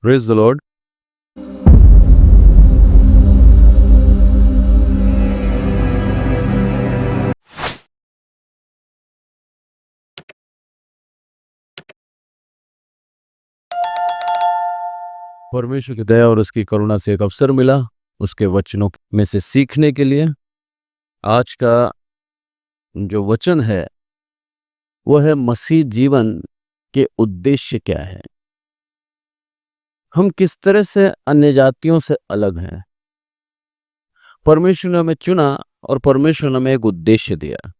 Praise the Lord. परमेश्वर की दया और उसकी करुणा से एक अवसर मिला उसके वचनों में से सीखने के लिए। आज का जो वचन है वो है मसीह जीवन के उद्देश्य क्या है। हम किस तरह से अन्य जातियों से अलग हैं। परमेश्वर ने हमें चुना और परमेश्वर ने हमें एक उद्देश्य दिया।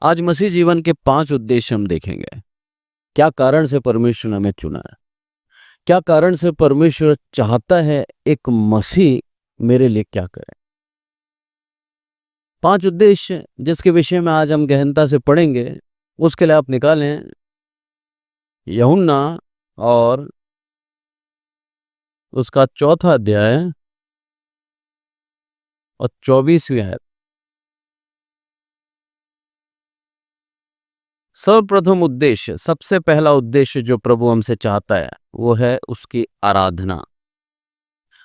आज मसीह जीवन के 5 उद्देश्य हम देखेंगे। क्या कारण से परमेश्वर ने हमें चुना है, क्या कारण से परमेश्वर चाहता है एक मसीह मेरे लिए क्या करे। 5 उद्देश्य जिसके विषय में आज हम गहनता से पढ़ेंगे। उसके लिए आप निकालें यूहन्ना और उसका 4था अध्याय और 24वीं आयत। सर्वप्रथम उद्देश्य, सबसे पहला उद्देश्य जो प्रभु हमसे चाहता है वो है उसकी आराधना।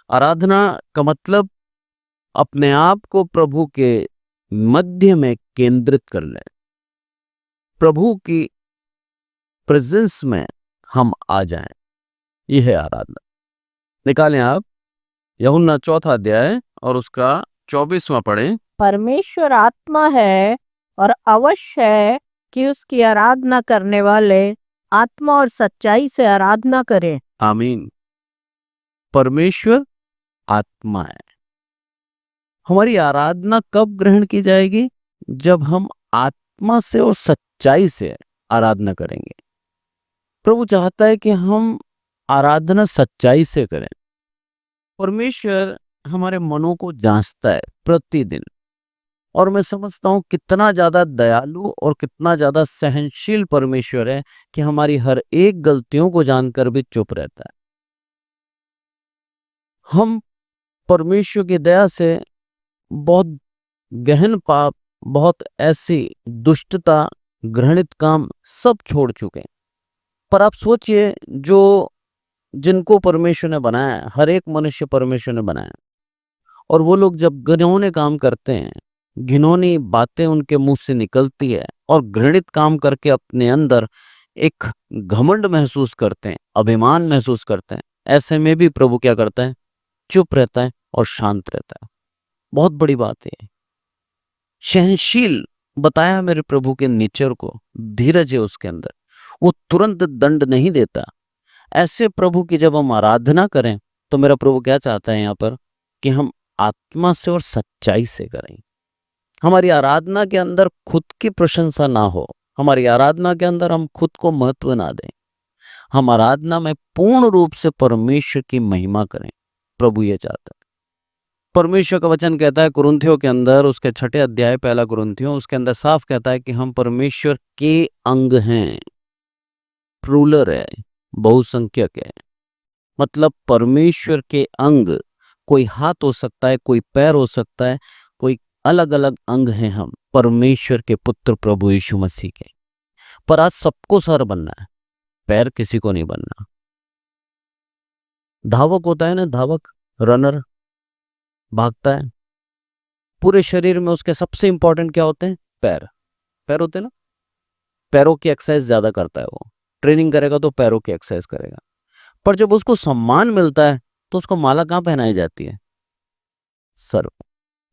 आराधना का मतलब अपने आप को प्रभु के मध्य में केंद्रित कर ले। प्रभु की प्रेजेंस में हम आ जाएं, यह है आराधना। निकालें आप यूहन्ना 4था अध्याय और उसका 24वां पढ़ें। परमेश्वर आत्मा है और अवश्य है कि उसकी आराधना करने वाले आत्मा और सच्चाई से आराधना करें। आमीन। परमेश्वर आत्मा है। हमारी आराधना कब ग्रहण की जाएगी? जब हम आत्मा से और सच्चाई से आराधना करेंगे। प्रभु चाहता है कि हम आराधना सच्चाई से करें। परमेश्वर हमारे मनों को जांचता है प्रतिदिन, और मैं समझता हूं कितना ज्यादा दयालु और कितना ज्यादा सहनशील परमेश्वर है कि हमारी हर एक गलतियों को जानकर भी चुप रहता है। हम परमेश्वर की दया से बहुत गहन पाप, बहुत ऐसी दुष्टता, घृणित काम सब छोड़ चुके हैं। पर आप सोचिए, जो जिनको परमेश्वर ने बनाया, हर एक मनुष्य परमेश्वर ने बनाया, और वो लोग जब घिनौने काम करते हैं, घिनौनी बातें उनके मुंह से निकलती है और घृणित काम करके अपने अंदर एक घमंड महसूस करते हैं, अभिमान महसूस करते हैं, ऐसे में भी प्रभु क्या करता है? चुप रहता है और शांत रहता है। बहुत बड़ी बात है। सहनशील बताया मेरे प्रभु के नेचर को, धीरज है उसके अंदर, वो तुरंत दंड नहीं देता। ऐसे प्रभु की जब हम आराधना करें तो मेरा प्रभु क्या चाहता है यहाँ पर? कि हम आत्मा से और सच्चाई से करें। हमारी आराधना के अंदर खुद की प्रशंसा ना हो, हमारी आराधना के अंदर हम खुद को महत्व ना दें। हम आराधना में पूर्ण रूप से परमेश्वर की महिमा करें। प्रभु ये चाहता है। परमेश्वर का वचन कहता है कुरिन्थियों के अंदर, उसके 6ठे अध्याय 1 कुरिन्थियों, उसके अंदर साफ कहता है कि हम परमेश्वर के अंग हैं। प्लूरल है, बहुसंख्यक है। मतलब परमेश्वर के अंग, कोई हाथ हो सकता है, कोई पैर हो सकता है, कोई अलग अलग अंग हैं हम परमेश्वर के पुत्र प्रभु यीशु मसीह के। पर आज सबको सर बनना है, पैर किसी को नहीं बनना। धावक होता है ना, धावक, रनर, भागता है, पूरे शरीर में उसके सबसे इंपॉर्टेंट क्या होते हैं? पैर। पैर होते हैं ना, पैरों की एक्सरसाइज ज्यादा करता है वो। ट्रेनिंग करेगा तो पैरों की एक्सरसाइज करेगा। पर जब उसको सम्मान मिलता है तो उसको माला कहाँ पहनाई जाती है? सर पे।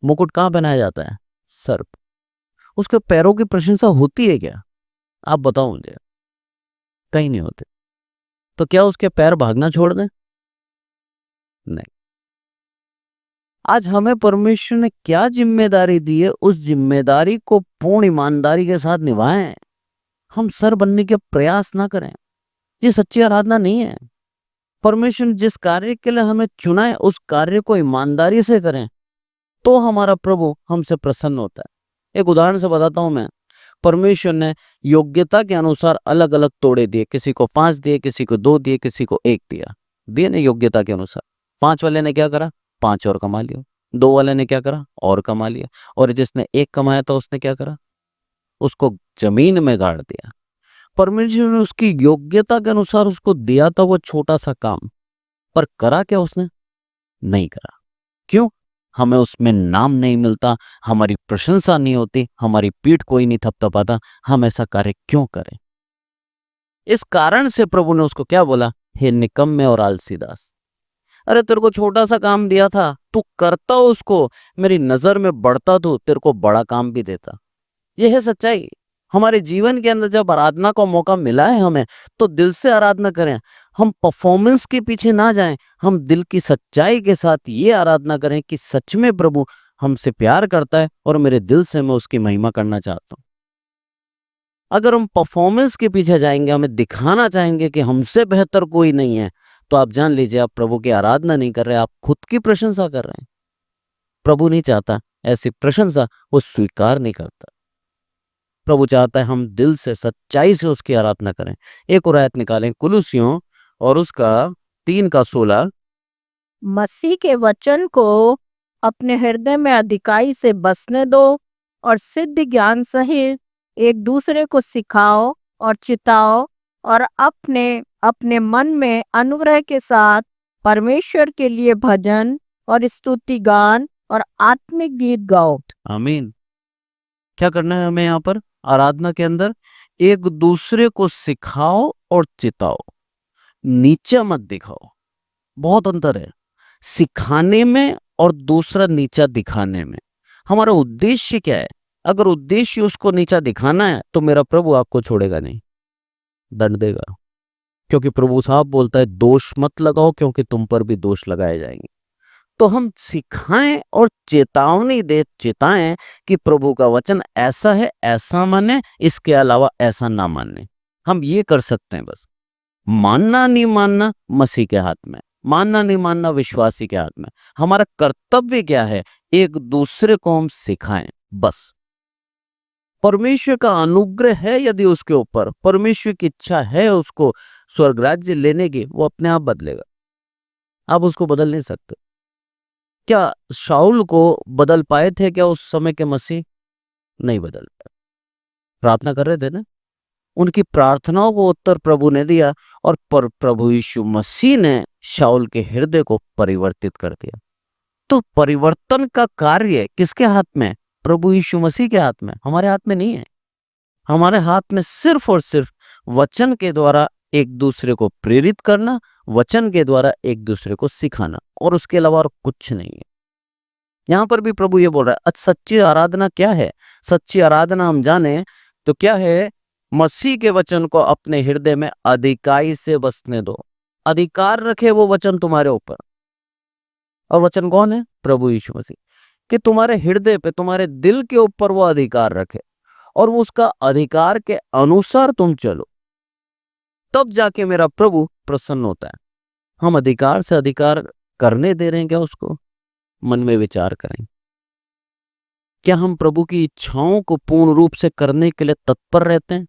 मुकुट कहाँ पहनाया जाता है? सर पे। उसके पैरों की प्रशंसा होती है क्या? आप बताओ मुझे। कहीं नहीं होते। तो क्या उसके पैर भागना छोड़ दें? नहीं। आज हमें परमेश्वर ने क्या जिम्मेदारी दी है, उस जिम्मेदारी को पूर्ण ईमानदारी के साथ निभाएं। हम सर बनने के प्रयास ना करें, ये सच्ची आराधना नहीं है। परमेश्वर ने जिस कार्य के लिए हमें चुना है उस कार्य को ईमानदारी से करें, तो हमारा प्रभु हमसे प्रसन्न होता है। एक उदाहरण से बताता हूं मैं। परमेश्वर ने योग्यता के अनुसार अलग अलग तोड़े दिए। किसी को 5 दिए, किसी को 2 दिए, किसी को 1 दिया। दिए ना योग्यता के अनुसार। 5 वाले ने क्या करा? 5 और कमा लिया। 2 वाले ने क्या करा? और कमा लिया। और जिसने 1 कमाया था उसने क्या करा? उसको जमीन में गाड़ दिया। परमेश्वर ने उसकी योग्यता के अनुसार उसको दिया था वो छोटा सा काम, पर करा क्या उसने? नहीं करा। क्यों? हमें उसमें नाम नहीं मिलता, हमारी प्रशंसा नहीं होती, हमारी पीठ कोई नहीं थपथपाता। हम ऐसा कार्य क्यों करें? इस कारण से प्रभु ने उसको क्या बोला? हे निकम्मे और आलसी दास, अरे तेरे को छोटा सा काम दिया था, तू करता उसको, मेरी नजर में बढ़ता, तू तेरे को बड़ा काम भी देता। यह है सच्चाई। हमारे जीवन के अंदर जब आराधना का मौका मिला है हमें, तो दिल से आराधना करें। हम परफॉर्मेंस के पीछे ना जाएं, हम दिल की सच्चाई के साथ ये आराधना करें कि सच में प्रभु हमसे प्यार करता है और मेरे दिल से मैं उसकी महिमा करना चाहता हूं। अगर हम परफॉर्मेंस के पीछे जाएंगे, हमें दिखाना चाहेंगे कि हमसे बेहतर कोई नहीं है, तो आप जान लीजिए आप प्रभु की आराधना नहीं कर रहे, आप खुद की प्रशंसा कर रहे हैं। प्रभु नहीं चाहता ऐसी प्रशंसा, वो स्वीकार नहीं करता। प्रभु चाहता है हम दिल से सच्चाई से उसकी आराधना करें। एक और आयत निकालें, कुलुसियों और उसका 3:16। मसीह के वचन को अपने हृदय में अधिकाई से बसने दो और सिद्ध ज्ञान सहित एक दूसरे को सिखाओ और चिताओ और अपने अपने मन में अनुग्रह के साथ परमेश्वर के लिए भजन और स्तुति गान और आत्मिक गीत गाओ। आमीन। क्या करना है हमें यहाँ पर आराधना के अंदर? एक दूसरे को सिखाओ और चिताओ, नीचा मत दिखाओ। बहुत अंतर है सिखाने में और दूसरा नीचा दिखाने में। हमारा उद्देश्य क्या है? अगर उद्देश्य उसको नीचा दिखाना है तो मेरा प्रभु आपको छोड़ेगा नहीं, दंड देगा। क्योंकि प्रभु साहब बोलता है दोष मत लगाओ, क्योंकि तुम पर भी दोष लगाए जाएंगे। तो हम सिखाएं और चेतावनी दे चेताएं कि प्रभु का वचन ऐसा है, ऐसा माने, इसके अलावा ऐसा ना माने। हम ये कर सकते हैं बस। मानना नहीं मानना मसीह के हाथ में, मानना नहीं मानना विश्वासी के हाथ में। हमारा कर्तव्य क्या है? एक दूसरे को हम सिखाएं बस। परमेश्वर का अनुग्रह है यदि उसके ऊपर, परमेश्वर की इच्छा है उसको स्वर्ग राज्य लेने की, वो अपने आप बदलेगा। आप उसको बदल नहीं सकते। क्या शाऊल को बदल पाए थे क्या उस समय के मसीह? नहीं बदल पाए। प्रार्थना कर रहे थे ना, उनकी प्रार्थनाओं को उत्तर प्रभु ने दिया और प्रभु यीशु मसीह ने शाऊल के हृदय को परिवर्तित कर दिया। तो परिवर्तन का कार्य किसके हाथ में? प्रभु यीशु मसीह के हाथ में, हमारे हाथ में नहीं है। हमारे हाथ में सिर्फ और सिर्फ वचन के द्वारा एक दूसरे को प्रेरित करना, वचन के द्वारा एक दूसरे को सिखाना, और उसके अलावा और कुछ नहीं है। यहां पर भी प्रभु ये बोल रहा है। अच्छा, सच्ची आराधना क्या है? सच्ची आराधना हम जाने तो क्या है? मसीह के वचन को अपने हृदय में अधिकाई से बसने दो। अधिकार रखे वो वचन तुम्हारे ऊपर। और वचन कौन है? प्रभु यीशु मसीह। कि तुम्हारे हृदय पे, तुम्हारे दिल के ऊपर वो अधिकार रखे और वो उसका अधिकार के अनुसार तुम चलो, तब जाके मेरा प्रभु प्रसन्न होता है। हम अधिकार से अधिकार करने दे रहे हैं क्या उसको? मन में विचार करें। क्या हम प्रभु की इच्छाओं को पूर्ण रूप से करने के लिए तत्पर रहते हैं,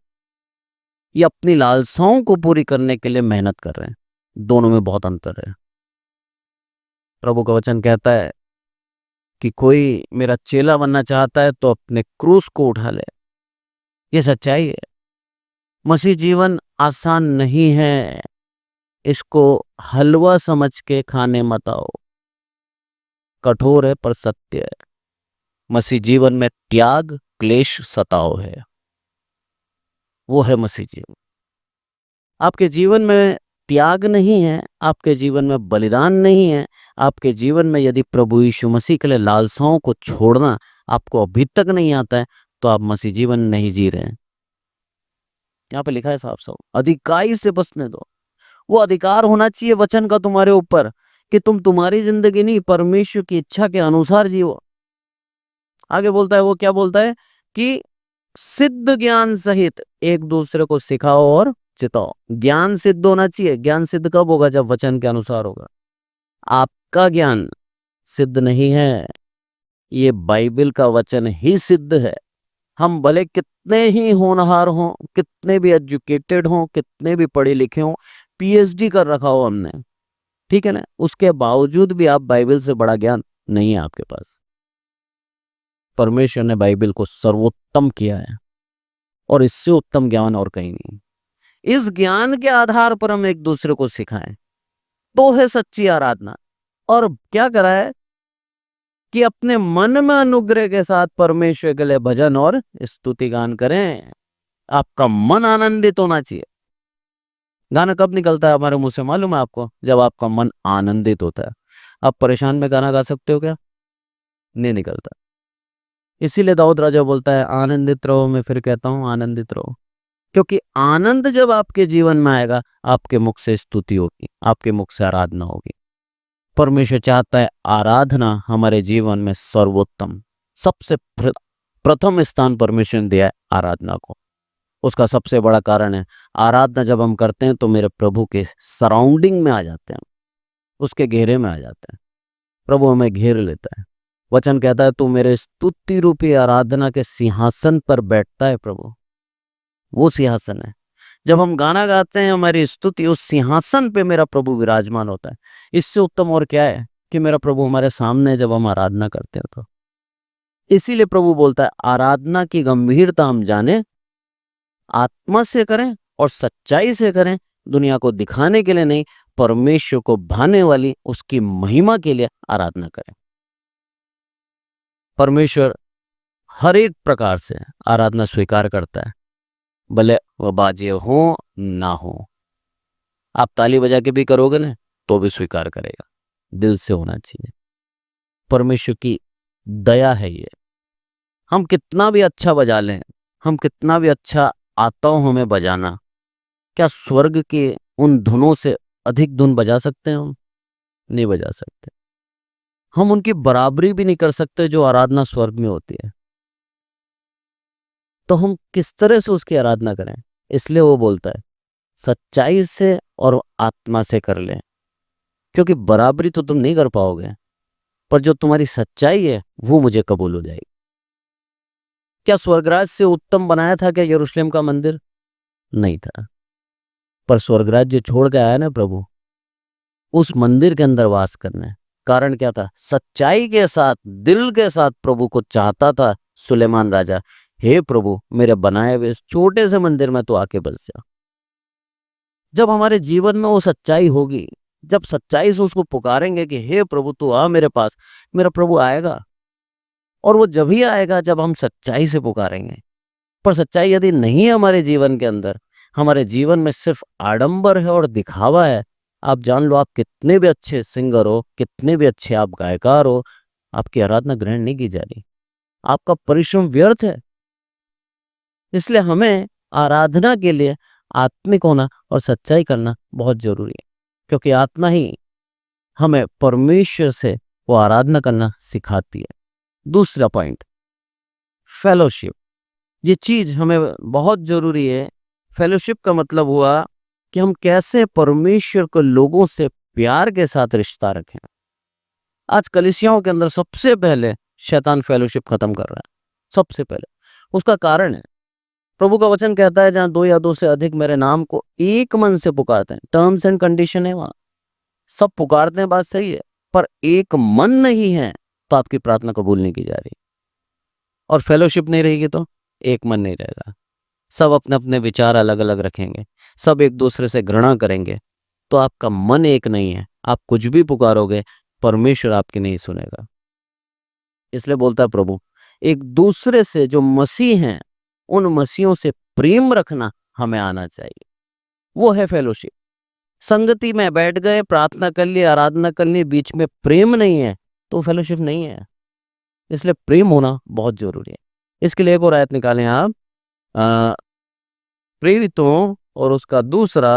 या अपनी लालसाओं को पूरी करने के लिए मेहनत कर रहे हैं? दोनों में बहुत अंतर है। प्रभु का वचन कहता है कि कोई मेरा चेला बनना चाहता है तो अपने क्रूस को उठा ले। ये सच्चाई है। मसीह जीवन आसान नहीं है, इसको हलवा समझ के खाने मत आओ। कठोर है पर सत्य है। मसीह जीवन में त्याग, क्लेश, सताव है। वो है मसीह जीवन। आपके जीवन में त्याग नहीं है, आपके जीवन में बलिदान नहीं है, आपके जीवन में यदि प्रभु यीशु मसीह के लिए लालसाओं को छोड़ना आपको अभी तक नहीं आता है, तो आप मसीह जीवन नहीं जी रहे हैं। यहाँ पे लिखा है साफ साफ, अधिकाई से बसने दो। वो अधिकार होना चाहिए वचन का तुम्हारे ऊपर कि तुम तुम्हारी जिंदगी नहीं, परमेश्वर की इच्छा के अनुसार जियो। आगे बोलता है, वो क्या बोलता है कि सिद्ध ज्ञान सहित एक दूसरे को सिखाओ और चिताओ। ज्ञान सिद्ध होना चाहिए। ज्ञान सिद्ध कब होगा? जब वचन के अनुसार होगा। आपका ज्ञान सिद्ध नहीं है, ये बाइबल का वचन ही सिद्ध है। हम भले कितने ही होनहार हों, कितने भी एजुकेटेड हों, कितने भी पढ़े लिखे हों, पीएचडी कर रखा हो हमने, ठीक है ना, उसके बावजूद भी आप बाइबल से बड़ा ज्ञान नहीं है आपके पास। परमेश्वर ने बाइबल को सर्वोत्तम किया है और इससे उत्तम ज्ञान और कहीं नहीं। इस ज्ञान के आधार पर हम एक दूसरे को सिखाएं। तो है सच्ची आराधना। और क्या करा है कि अपने मन में अनुग्रह के साथ परमेश्वर के लिए भजन और स्तुति गान करें। आपका मन आनंदित होना चाहिए। गाना कब निकलता है हमारे मुंह से मालूम है आपको? जब आपका मन आनंदित होता है। आप परेशान में गाना गा सकते हो क्या? नहीं निकलता। इसीलिए दाऊद राजा बोलता है आनंदित रहो, मैं फिर कहता हूं आनंदित रहो। क्योंकि आनंद जब आपके जीवन में आएगा, आपके मुख से स्तुति होगी, आपके मुख से आराधना होगी। परमेश्वर चाहता है आराधना हमारे जीवन में सर्वोत्तम, सबसे प्रथम स्थान परमेश्वर ने दिया है आराधना को। उसका सबसे बड़ा कारण है आराधना जब हम करते हैं तो मेरे प्रभु के सराउंडिंग में आ जाते हैं, उसके घेरे में आ जाते हैं। प्रभु हमें घेर लेता है। वचन कहता है तू मेरे स्तुति रूपी आराधना के सिंहासन पर बैठता है। प्रभु वो सिंहासन है। जब हम गाना गाते हैं हमारी स्तुति उस सिंहासन पे मेरा प्रभु विराजमान होता है। इससे उत्तम और क्या है कि मेरा प्रभु हमारे सामने है जब हम आराधना करते हैं तो। इसीलिए प्रभु बोलता है आराधना की गंभीरता हम जाने, आत्मा से करें और सच्चाई से करें, दुनिया को दिखाने के लिए नहीं, परमेश्वर को भाने वाली उसकी महिमा के लिए आराधना करें। परमेश्वर हर एक प्रकार से आराधना स्वीकार करता है, भले वह बाजे हो ना हो। आप ताली बजा के भी करोगे ना तो भी स्वीकार करेगा। दिल से होना चाहिए। परमेश्वर की दया है ये। हम कितना भी अच्छा बजा लें, हम कितना भी अच्छा आता हो हमें बजाना, क्या स्वर्ग के उन धुनों से अधिक धुन बजा सकते हैं हम? नहीं बजा सकते। हम उनकी बराबरी भी नहीं कर सकते जो आराधना स्वर्ग में होती है। तो हम किस तरह से उसकी आराधना करें? इसलिए वो बोलता है सच्चाई से और आत्मा से कर लें, क्योंकि बराबरी तो तुम नहीं कर पाओगे, पर जो तुम्हारी सच्चाई है वो मुझे कबूल हो जाएगी। क्या स्वर्गराज से उत्तम बनाया था क्या यरूशलेम का मंदिर? नहीं था। पर स्वर्गराज जो छोड़ के आया ना प्रभु, उस मंदिर के अंदर वास करने। कारण क्या था? सच्चाई के साथ, दिल के साथ प्रभु को चाहता था सुलेमान राजा, हे प्रभु मेरे बनाए हुए इस छोटे से मंदिर में तो आके बस जा। जब हमारे जीवन में वो सच्चाई होगी, जब सच्चाई से उसको पुकारेंगे कि हे प्रभु तू आ मेरे पास, मेरा प्रभु आएगा। और वो जब ही आएगा जब हम सच्चाई से पुकारेंगे। पर सच्चाई यदि नहीं है हमारे जीवन के अंदर, हमारे जीवन में सिर्फ आडंबर है और दिखावा है, आप जान लो आप कितने भी अच्छे सिंगर हो, कितने भी अच्छे आप गायकार हो, आपकी आराधना ग्रहण नहीं की जा रही। आपका परिश्रम व्यर्थ है। इसलिए हमें आराधना के लिए आत्मिक होना और सच्चाई करना बहुत जरूरी है, क्योंकि आत्मा ही हमें परमेश्वर से वो आराधना करना सिखाती है। दूसरा पॉइंट, फेलोशिप। ये चीज हमें बहुत जरूरी है। फेलोशिप का मतलब हुआ कि हम कैसे परमेश्वर को लोगों से प्यार के साथ रिश्ता रखें। आज कलीसियाओं के अंदर सबसे पहले शैतान फेलोशिप खत्म कर रहा है, सबसे पहले। उसका कारण है प्रभु का वचन कहता है जहां दो या दो से अधिक मेरे नाम को एक मन से पुकारते हैं, टर्म्स एंड कंडीशन है वहां। सब पुकारते हैं, बात सही है, पर एक मन नहीं है तो आपकी प्रार्थना कबूल नहीं की जा रही। और फेलोशिप नहीं रहेगी तो एक मन नहीं रहेगा। सब अपने अपने विचार अलग अलग रखेंगे, सब एक दूसरे से घृणा करेंगे, तो आपका मन एक नहीं है। आप कुछ भी पुकारोगे, परमेश्वर आपकी नहीं सुनेगा। इसलिए बोलता है प्रभु, एक दूसरे से जो मसीह हैं, उन मसीहों से प्रेम रखना हमें आना चाहिए। वो है फेलोशिप। संगति में बैठ गए, प्रार्थना कर ली, आराधना कर ली, बीच में प्रेम नहीं है तो फेलोशिप नहीं है। इसलिए प्रेम होना बहुत जरूरी है। इसके लिए एक और आयत निकालें आप, प्रेरितों और उसका दूसरा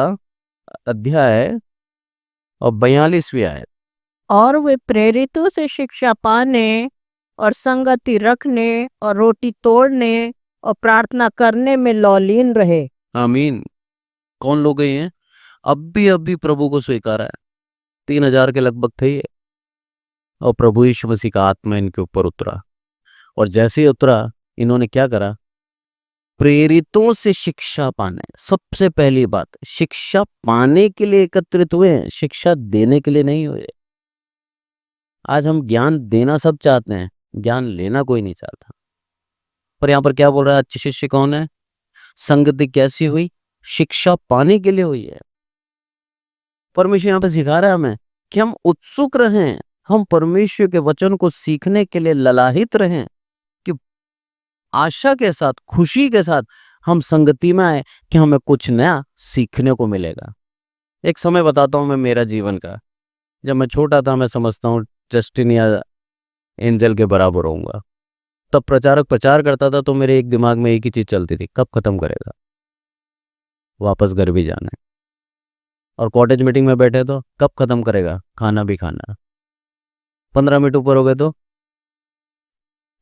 अध्याय और 42वीं आयत। और वे प्रेरितों से शिक्षा पाने और संगति रखने और रोटी तोड़ने और प्रार्थना करने में लौलीन रहे। आमीन। कौन लोग हैं? अभी प्रभु को स्वीकारा है। 3000 के लगभग थे ये। और प्रभु यीशु मसीह का आत्मा इनके ऊपर उतरा, और जैसे ही उतरा इन्होंने क्या करा? प्रेरितों से शिक्षा पाने। सबसे पहली बात, शिक्षा पाने के लिए एकत्रित हुए हैं, शिक्षा देने के लिए नहीं हुए। आज हम ज्ञान देना सब चाहते हैं, ज्ञान लेना कोई नहीं चाहता। पर यहां पर क्या बोल रहा है? अच्छे शिष्य कौन है? संगति कैसी हुई? शिक्षा पाने के लिए हुई है। परमेश्वर यहाँ पे सिखा रहा है हमें कि हम उत्सुक रहें, हम परमेश्वर के वचन को सीखने के लिए ललाहित रहें, कि आशा के साथ, खुशी के साथ हम संगति में आए कि हमें कुछ नया सीखने को मिलेगा। एक समय बताता हूँ मैं मेरा जीवन का। जब मैं छोटा था, मैं समझता हूँ जस्टिन या एंजल के बराबर होऊंगा। तब प्रचारक प्रचार करता था तो मेरे एक दिमाग में एक ही चीज चलती थी, कब खत्म करेगा, वापस घर भी जाना है। और कॉटेज मीटिंग में बैठे तो कब खत्म करेगा, खाना भी खाना है। 15 मिनट ऊपर हो गए तो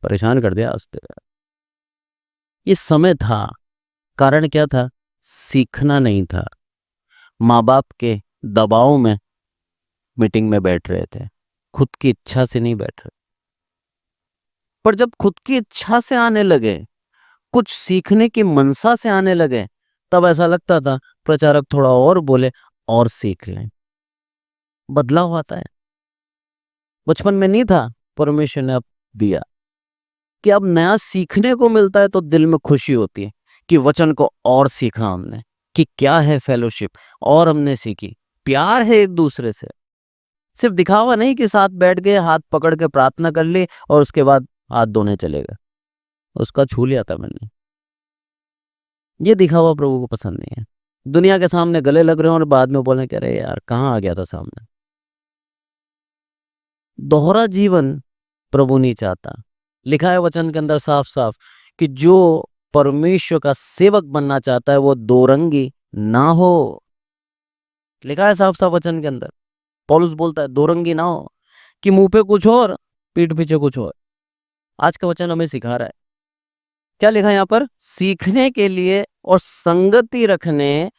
परेशान कर दिया आज तेरा। ये समय था, कारण क्या था? सीखना नहीं था। माँ बाप के दबाव में मीटिंग में बैठ रहे थे, खुद की इच्छा से नहीं बैठ रहे। पर जब खुद की इच्छा से आने लगे, कुछ सीखने की मनसा से आने लगे, तब ऐसा लगता था प्रचारक थोड़ा और बोले और सीख लें। बदलाव आता है। बचपन में नहीं था, परमेश्वर ने अब दिया कि अब नया सीखने को मिलता है तो दिल में खुशी होती है कि वचन को और सीखा हमने, कि क्या है फेलोशिप, और हमने सीखी प्यार है एक दूसरे से। सिर्फ दिखावा नहीं कि साथ बैठ गए, हाथ पकड़ के प्रार्थना कर ली और उसके बाद हाथ धोने चले गए, उसका छू लिया था मैंने। ये दिखावा प्रभु को पसंद नहीं है। दुनिया के सामने गले लग रहे हो और बाद में बोलने कह रहे यार कहाँ आ गया था सामने। दोहरा जीवन प्रभु नहीं चाहता। लिखा है वचन के अंदर साफ साफ कि जो परमेश्वर का सेवक बनना चाहता है वो दोरंगी ना हो। लिखा है साफ साफ वचन के अंदर। पौलुस बोलता है दोरंगी ना हो, कि मुंह पे कुछ और पीठ पीछे कुछ और। आज का वचन हमें सिखा रहा है, क्या लिखा है यहाँ पर? सीखने के लिए और संगति रखने,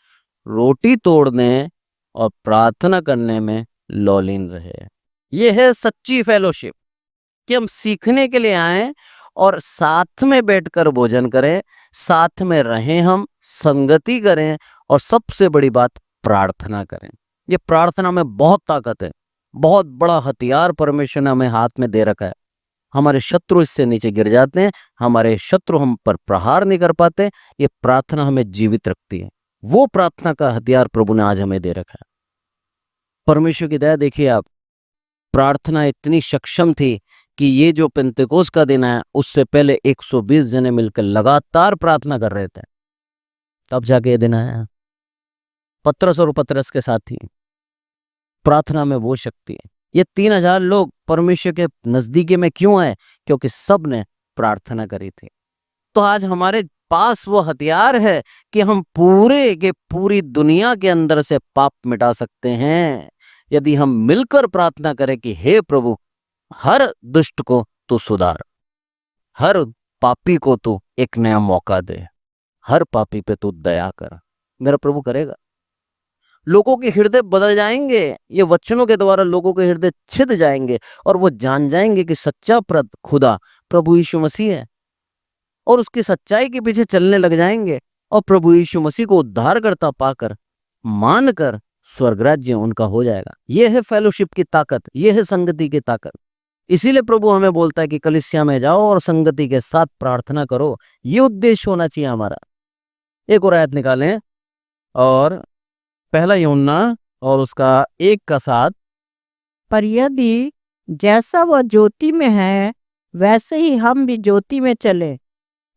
रोटी तोड़ने और प्रार्थना करने में लौलीन रहे। ये है सच्ची फेलोशिप, कि हम सीखने के लिए आए और साथ में बैठकर भोजन करें, साथ में रहें, हम संगति करें, और सबसे बड़ी बात प्रार्थना करें। ये प्रार्थना में बहुत ताकत है, बहुत बड़ा हथियार परमेश्वर ने हमें हाथ में दे रखा है। हमारे शत्रु इससे नीचे गिर जाते हैं, हमारे शत्रु हम पर प्रहार नहीं कर पाते। ये प्रार्थना हमें जीवित रखती है। वो प्रार्थना का हथियार प्रभु ने आज हमें दे रखा है। परमेश्वर की दया देखिए आप, प्रार्थना इतनी सक्षम थी कि ये जो पेंतेकोस का दिन है उससे पहले 120 जने मिलकर लगातार प्रार्थना कर रहे थे, तब जाके ये दिन आया। पतरस और पतरस के साथ ही प्रार्थना में वो शक्ति है। ये 3000 लोग परमेश्वर के नजदीकी में क्यों आए? क्योंकि सब ने प्रार्थना करी थी। तो आज हमारे पास वो हथियार है कि हम पूरे के पूरी दुनिया के अंदर से पाप मिटा सकते हैं, यदि हम मिलकर प्रार्थना करें कि हे प्रभु, हर दुष्ट को तू सुधार, हर पापी को तू एक नया मौका दे, हर पापी पे तू दया कर। मेरा प्रभु करेगा। लोगों के हृदय बदल जाएंगे, ये वचनों के द्वारा लोगों के हृदय छिद जाएंगे और वो जान जाएंगे कि सच्चा खुदा प्रभु यीशु मसीह है, और उसकी सच्चाई के पीछे चलने लग जाएंगे और प्रभु यीशु मसीह को उद्धारकर्ता पाकर मानकर स्वर्ग राज्य उनका हो जाएगा। यह है फेलोशिप की ताकत, यह है संगति की ताकत। इसीलिए प्रभु हमें बोलता है कि कलीसिया में जाओ और संगति के साथ प्रार्थना करो। ये उद्देश्य होना चाहिए हमारा। एक और आयत निकालें, और पहला यूहन्ना और उसका 1:7। पर यदि जैसा वह ज्योति में है वैसे ही हम भी ज्योति में चले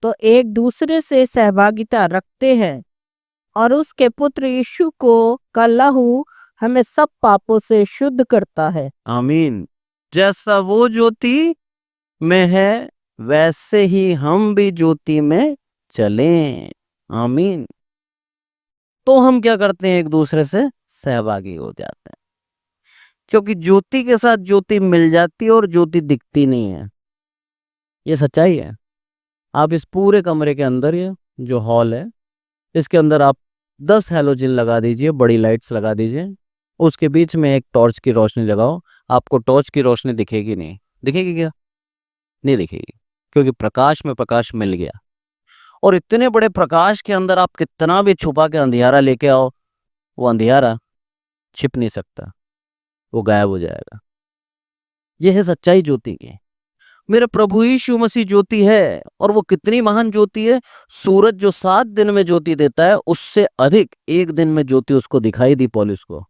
तो एक दूसरे से सहभागिता रखते हैं, और उसके पुत्र यीशु को का लहू हमें सब पापों से शुद्ध करता है। आमीन। जैसा वो ज्योति में है वैसे ही हम भी ज्योति में चलें। आमीन। तो हम क्या करते हैं? एक दूसरे से सहभागी हो जाते हैं, क्योंकि ज्योति के साथ ज्योति मिल जाती है और ज्योति दिखती नहीं है। ये सच्चाई है। आप इस पूरे कमरे के अंदर, ये जो हॉल है, इसके अंदर आप 10 हैलोजन लगा दीजिए, बड़ी लाइट्स लगा दीजिए, उसके बीच में एक टॉर्च की रोशनी लगाओ, आपको टॉर्च की रोशनी दिखेगी नहीं। दिखेगी क्या? नहीं दिखेगी, क्योंकि प्रकाश में प्रकाश मिल गया। और इतने बड़े प्रकाश के अंदर आप कितना भी छुपा के अंधियारा लेके आओ, वो अंधियारा छिप नहीं सकता, वो गायब हो जाएगा। यह है सच्चाई ज्योति की। मेरे प्रभु यीशु मसीह ज्योति है, और वो कितनी महान ज्योति है। सूरज जो 7 दिन में ज्योति देता है, उससे अधिक एक दिन में ज्योति उसको दिखाई दी पौलुस को।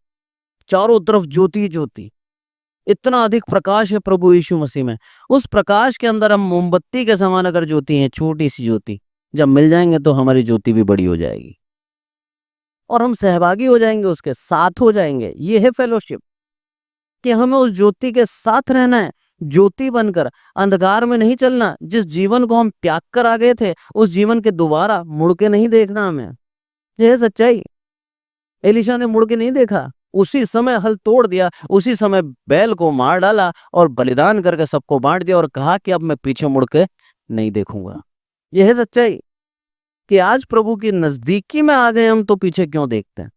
चारों तरफ ज्योति ज्योति, इतना अधिक प्रकाश है प्रभु यीशु मसीह में। उस प्रकाश के अंदर हम मोमबत्ती के समान अगर ज्योति हैं, छोटी सी ज्योति, जब मिल जाएंगे तो हमारी ज्योति भी बड़ी हो जाएगी और हम सहभागी हो जाएंगे, उसके साथ हो जाएंगे। ये है फेलोशिप, कि हमें उस ज्योति के साथ रहना है, ज्योति बनकर अंधकार में नहीं चलना। जिस जीवन को हम त्याग कर आ गए थे, उस जीवन के दोबारा मुड़ के नहीं देखना हमें। यह है सच्चाई। एलीशा ने मुड़ के नहीं देखा, उसी समय हल तोड़ दिया, उसी समय बैल को मार डाला और बलिदान करके सबको बांट दिया और कहा कि अब मैं पीछे मुड़ के नहीं देखूंगा। यह है सच्चाई, कि आज प्रभु की नजदीकी में आ गए हम तो पीछे क्यों देखते हैं।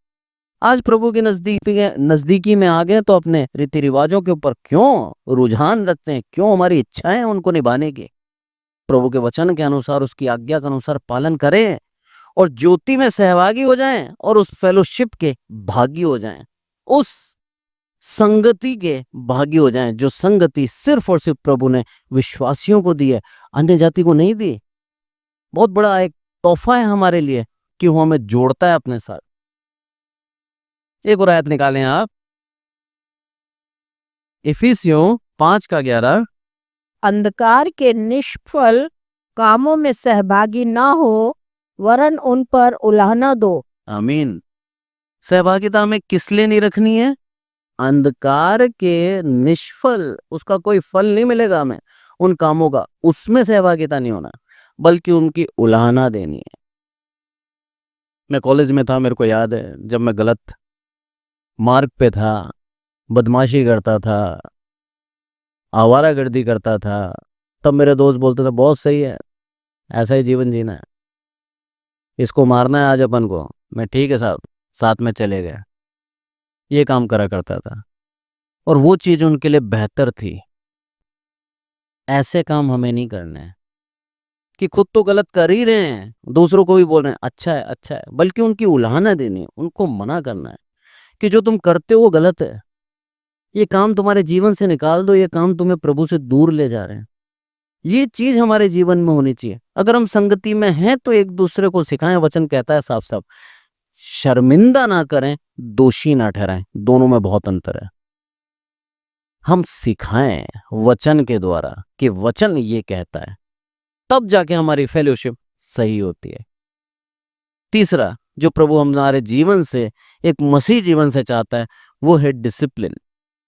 आज प्रभु की नजदीकी में आ गए तो अपने रीति रिवाजों के ऊपर क्यों रुझान रखते हैं, क्यों हमारी इच्छाएं उनको निभाने की। प्रभु के वचन के अनुसार, उसकी आज्ञा के अनुसार पालन करें और ज्योति में सहभागी हो जाएं और उस फेलोशिप के भागी हो जाएं, उस संगति के भागी हो जाएं जो संगति सिर्फ और सिर्फ प्रभु ने विश्वासियों को दी है, अन्य जाति को नहीं दी। बहुत बड़ा एक तोहफा है हमारे लिए कि वो हमें जोड़ता है अपने साथ। एक और आयत निकालें आप, इफिसियों 5:11। अंधकार के निष्फल कामों में सहभागी ना हो, वरन उन पर उलाहना दो। आमीन। सहभागिता में किस लिए नहीं रखनी है? अंधकार के निष्फल, उसका कोई फल नहीं मिलेगा हमें उन कामों का, उसमें सहभागिता नहीं होना, बल्कि उनकी उलाहना देनी है। मैं कॉलेज में था, मेरे को याद है, जब मैं गलत मार्ग पे था, बदमाशी करता था, आवारागर्दी करता था, तब मेरे दोस्त बोलते थे बहुत सही है, ऐसा ही जीवन जीना है, इसको मारना है आज अपन को। मैं ठीक है साहब, साथ में चले गए। ये काम करा करता था और वो चीज उनके लिए बेहतर थी। ऐसे काम हमें नहीं करने हैं कि खुद तो गलत कर ही रहे हैं, दूसरों को भी बोल रहे हैं अच्छा है अच्छा है, बल्कि उनकी उलाहना देनी है, उनको मना करना है कि जो तुम करते हो वो गलत है, ये काम तुम्हारे जीवन से निकाल दो, ये काम तुम्हें प्रभु से दूर ले जा रहे हैं। ये चीज हमारे जीवन में होनी चाहिए। अगर हम संगति में हैं तो एक दूसरे को सिखाएं। वचन कहता है साफ साफ, शर्मिंदा ना करें, दोषी ना ठहराएं। दोनों में बहुत अंतर है। हम सिखाएं वचन के द्वारा कि वचन ये कहता है, तब जाके हमारी फेलोशिप सही होती है। तीसरा जो प्रभु हमारे जीवन से, एक मसीह जीवन से चाहता है, वो है डिसिप्लिन,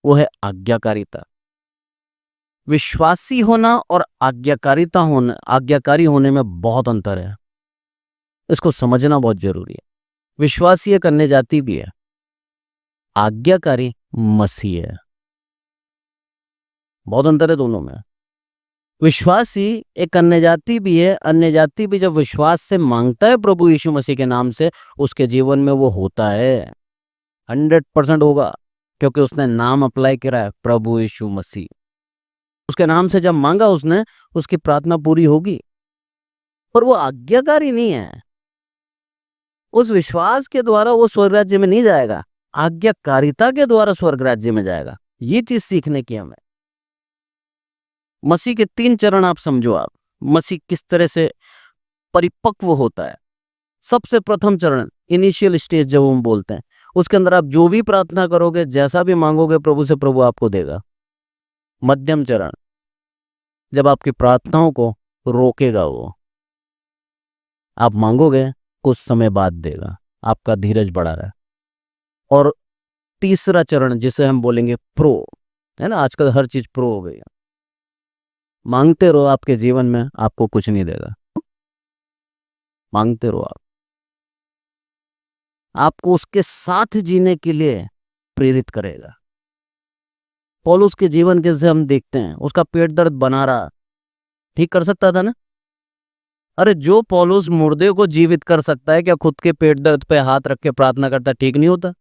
वो है आज्ञाकारिता। विश्वासी होना और आज्ञाकारी होने में बहुत अंतर है। इसको समझना बहुत जरूरी है। विश्वासी एक अन्य जाति भी है, आज्ञाकारी मसीह है। बहुत अंतर है दोनों में। विश्वासी एक अन्य जाति भी है, अन्य जाति भी जब विश्वास से मांगता है प्रभु यीशु मसीह के नाम से, उसके जीवन में वो होता है, 100% होगा, क्योंकि उसने नाम अप्लाई करा है, प्रभु यीशु मसीह। उसके नाम से जब मांगा उसने, उसकी प्रार्थना पूरी होगी। पर वो आज्ञाकारी नहीं है। उस विश्वास के द्वारा वो स्वर्ग राज्य में नहीं जाएगा, आज्ञाकारिता के द्वारा स्वर्ग राज्य में जाएगा। ये चीज सीखने की हमें। मसीह के 3 चरण आप समझो। आप मसीह किस तरह से परिपक्व होता है। सबसे प्रथम चरण, इनिशियल स्टेज जब हम बोलते हैं, उसके अंदर आप जो भी प्रार्थना करोगे, जैसा भी मांगोगे प्रभु से, प्रभु आपको देगा। मध्यम चरण, जब आपकी प्रार्थनाओं को रोकेगा वो, आप मांगोगे कुछ समय बाद देगा, आपका धीरज बढ़ा रहा है। और तीसरा चरण जिसे हम बोलेंगे प्रो, है ना, आजकल हर चीज प्रो हो गई है। मांगते रहो, आपके जीवन में आपको कुछ नहीं देगा। मांगते रहो, आपको उसके साथ जीने के लिए प्रेरित करेगा। पौलुस के जीवन के से हम देखते हैं, उसका पेट दर्द बना रहा, ठीक कर सकता था ना। अरे जो पौलुस मुर्दे को जीवित कर सकता है, क्या खुद के पेट दर्द पे हाथ रख के प्रार्थना करता ठीक नहीं होता?